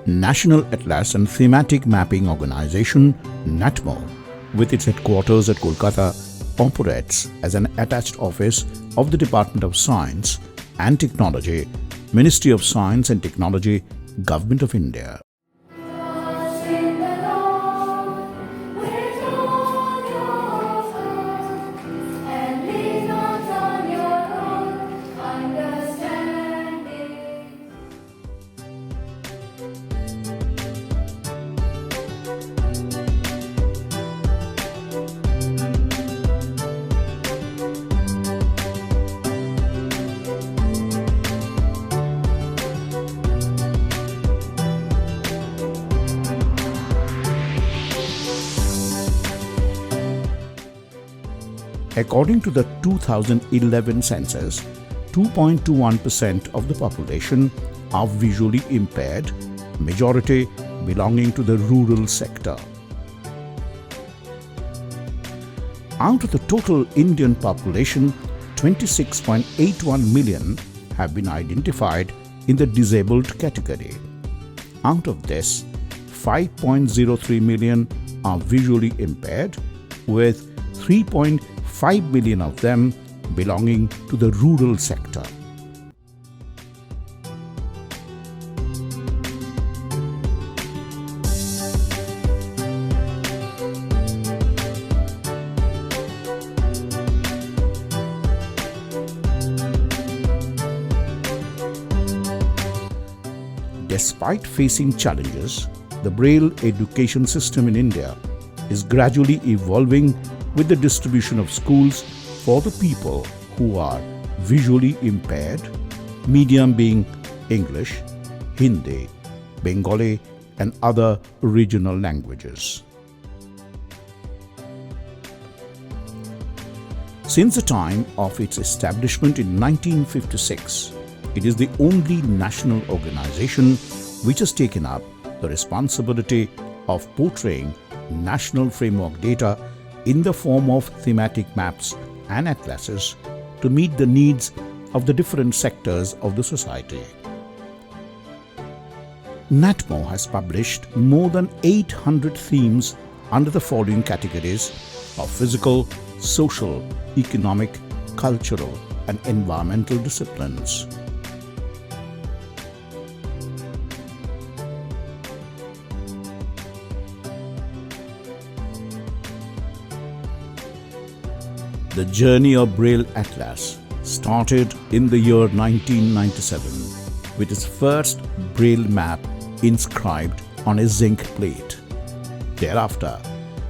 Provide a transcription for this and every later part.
National Atlas and Thematic Mapping Organization, NATMO, with its headquarters at Kolkata, operates as an attached office of the Department of Science and Technology, Ministry of Science and Technology, Government of India. According to the 2011 census, 2.21% of the population are visually impaired, majority belonging to the rural sector. Out of the total Indian population, 26.81 million have been identified in the disabled category. Out of this, 5.03 million are visually impaired, with 3.5 million of them belonging to the rural sector. Despite facing challenges, the Braille education system in India is gradually evolving with the distribution of schools for the people who are visually impaired, medium being English, Hindi, Bengali, and other regional languages. Since the time of its establishment in 1956, it is the only national organization which has taken up the responsibility of portraying national framework data in the form of thematic maps and atlases to meet the needs of the different sectors of the society. NATMO has published more than 800 themes under the following categories of physical, social, economic, cultural, and environmental disciplines. The journey of Braille Atlas started in the year 1997 with its first Braille map inscribed on a zinc plate. Thereafter,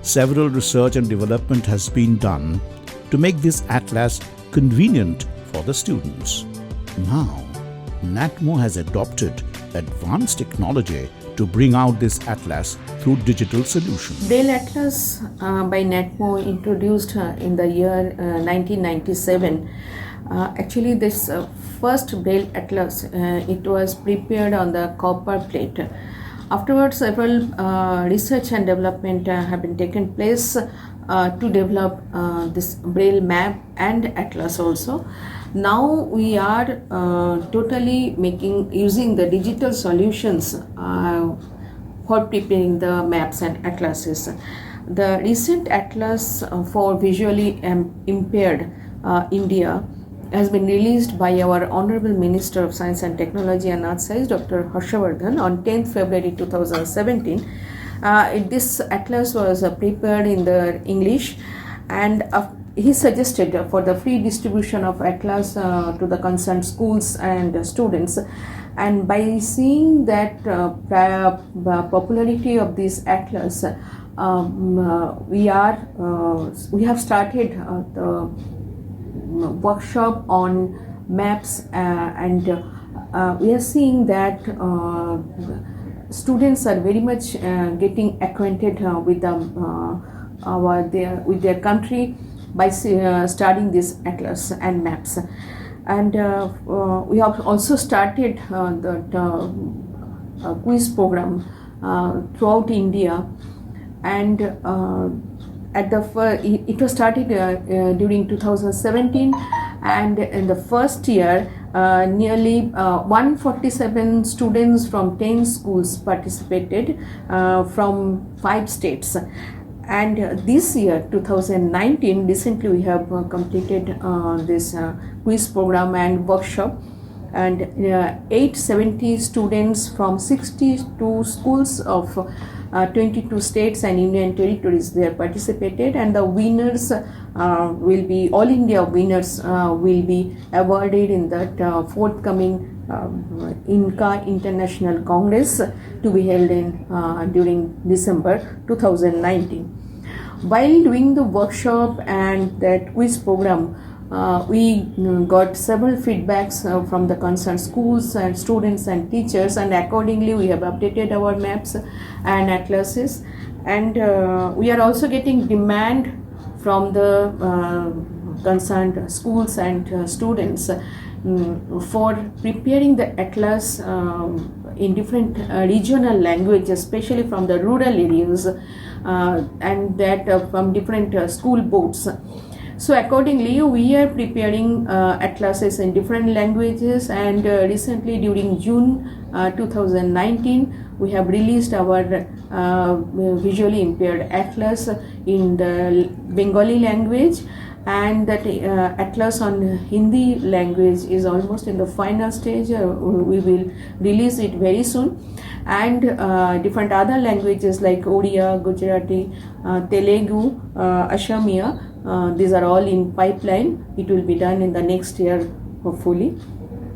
several research and development has been done to make this atlas convenient for the students. Now, NATMO has adopted advanced technology to bring out this atlas through digital solutions. Braille Atlas by NATMO introduced in the year 1997. Actually, this first Braille Atlas, it was prepared on the copper plate. Afterwards, several research and development have been taken place to develop this Braille map and atlas also. Now we are totally using the digital solutions for preparing the maps and atlases. The recent atlas for visually impaired India has been released by our Honorable Minister of Science and Technology and Earth Science, Dr. Harshavardhan, on 10th February 2017. This atlas was prepared in the English, and he suggested for the free distribution of atlas to the concerned schools and students. And by seeing that popularity of this atlas, we have started the workshop on maps, and we are seeing that students are very much getting acquainted with their country by studying this atlas and maps. And we have also started the quiz program throughout India, and it was started during 2017, and in the first year nearly 147 students from 10 schools participated from 5 states. And this year 2019, recently we have completed this quiz program and workshop, and 870 students from 62 schools of 22 states and union territories there participated, and the winners will be all India winners will be awarded in that forthcoming INCA International Congress to be held in during December 2019. While doing the workshop and that quiz program, we got several feedbacks from the concerned schools and students and teachers, and accordingly we have updated our maps and atlases, and we are also getting demand from the concerned schools and students for preparing the atlas in different regional languages, especially from the rural areas, and that from different school boards. So accordingly, we are preparing atlases in different languages, and recently during June 2019, we have released our visually impaired atlas in the Bengali language, and that atlas on Hindi language is almost in the final stage. We will release it very soon, and different other languages like Odia, Gujarati, Telugu, Assamia, these are all in pipeline. It will be done in the next year, hopefully.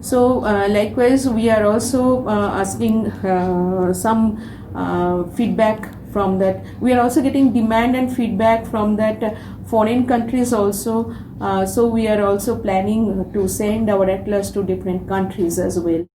So likewise, we are also asking some feedback from that. We are also getting demand and feedback from that foreign countries also. So we are also planning to send our atlas to different countries as well.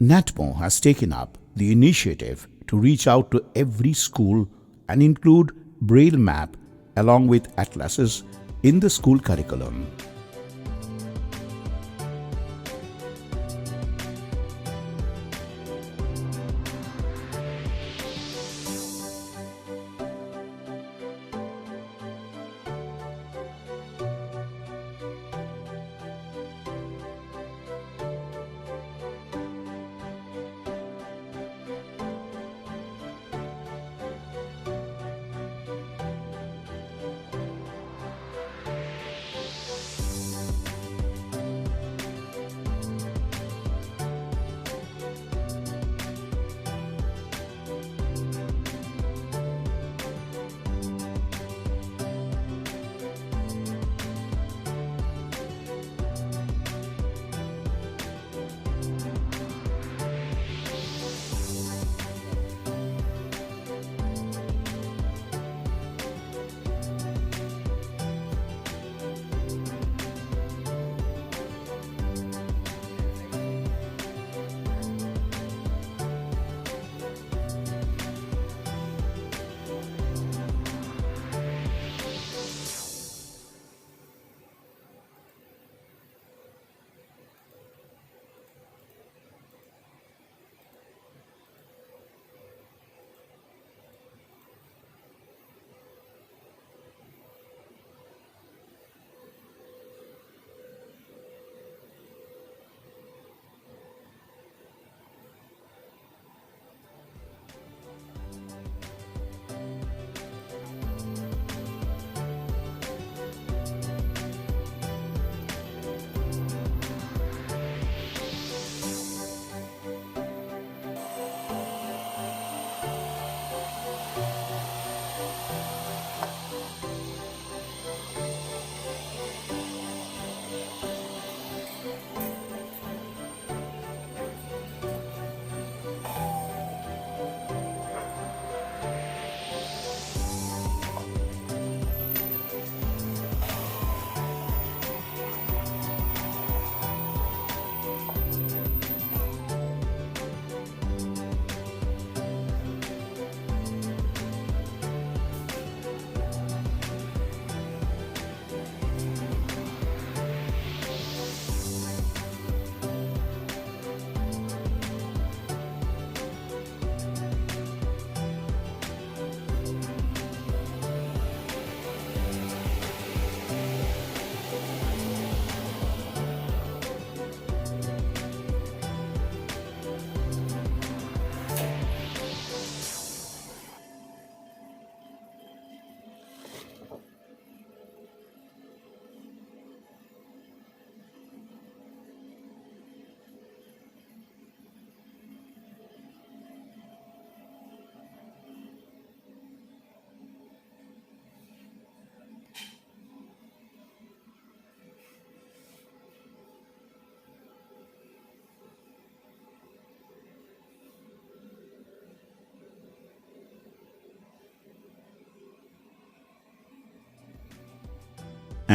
NATMO has taken up the initiative to reach out to every school and include Braille map along with atlases in the school curriculum.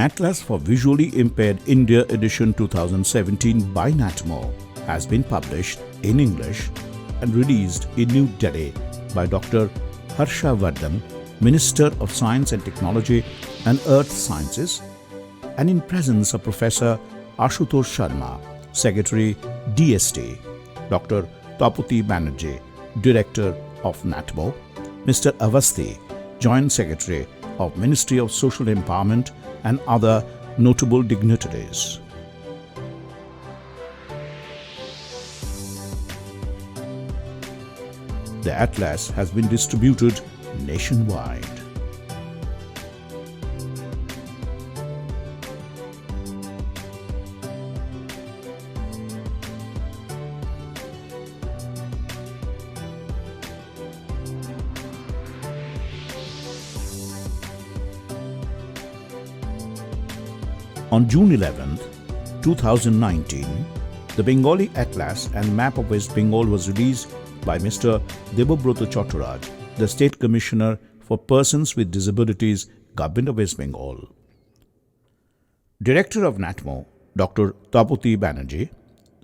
Atlas for Visually Impaired India edition 2017 by NATMO has been published in English and released in New Delhi by Dr. Harsha Vardhan, Minister of Science and Technology and Earth Sciences, and in presence of Professor Ashutosh Sharma, Secretary DST, Dr. Tapati Banerjee, Director of NATMO, Mr. Avasthi, Joint Secretary of Ministry of Social Empowerment, and other notable dignitaries. The Atlas has been distributed nationwide. On June 11, 2019, the Bengali Atlas and Map of West Bengal was released by Mr. Debobroto Chattoraj, the State Commissioner for Persons with Disabilities, Government of West Bengal. Director of NATMO, Dr. Tapati Banerjee,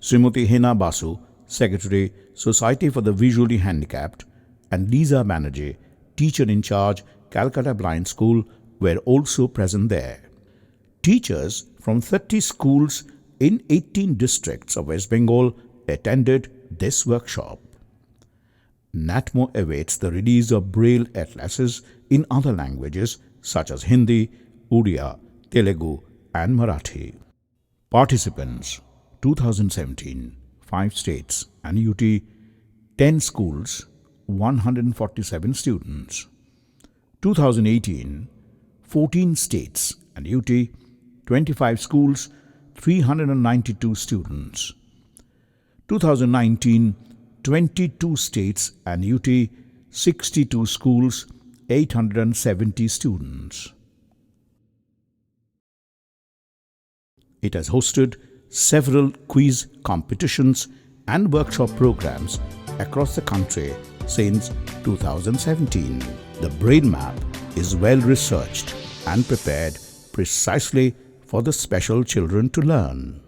Srimati Hena Basu, Secretary, Society for the Visually Handicapped, and Lisa Banerjee, Teacher in Charge, Calcutta Blind School, were also present there. Teachers from 30 schools in 18 districts of West Bengal attended this workshop. NATMO awaits the release of Braille atlases in other languages such as Hindi, Odia, Telugu, and Marathi. Participants 2017, 5 states and UT, 10 schools, 147 students. 2018, 14 states and UT, 25 schools, 392 students. 2019, 22 states and UT, 62 schools, 870 students. It has hosted several quiz competitions and workshop programs across the country since 2017. The Braille Map is well researched and prepared precisely for the special children to learn.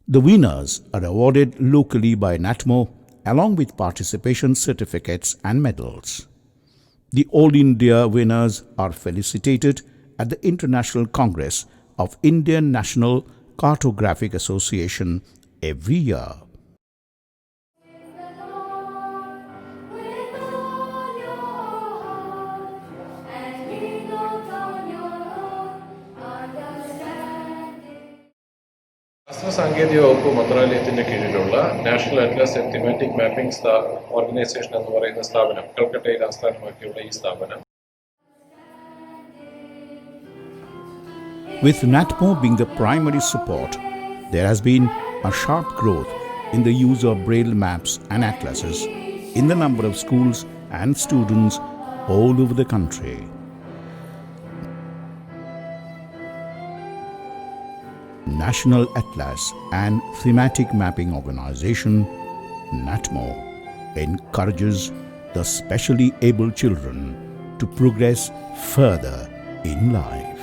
The winners are awarded locally by NATMO along with participation certificates and medals. The All India winners are felicitated at the International Congress of Indian National Cartographic Association every year. ശാസ്ത്ര സാങ്കേതിക വകുപ്പ് മന്ത്രാലയത്തിന്റെ കീഴിലുള്ള national atlas and thematic mapping organisation എന്ന് പറയുന്ന സ്ഥാപനം, കൽക്കട്ടയിൽ ആസ്ഥാനമാക്കിയുള്ള ഈ സ്ഥാപനം With NATMO being the primary support, there has been a sharp growth in the use of Braille maps and atlases in the number of schools and students all over the country. National Atlas and Thematic Mapping Organization, NATMO, encourages the specially able children to progress further in life.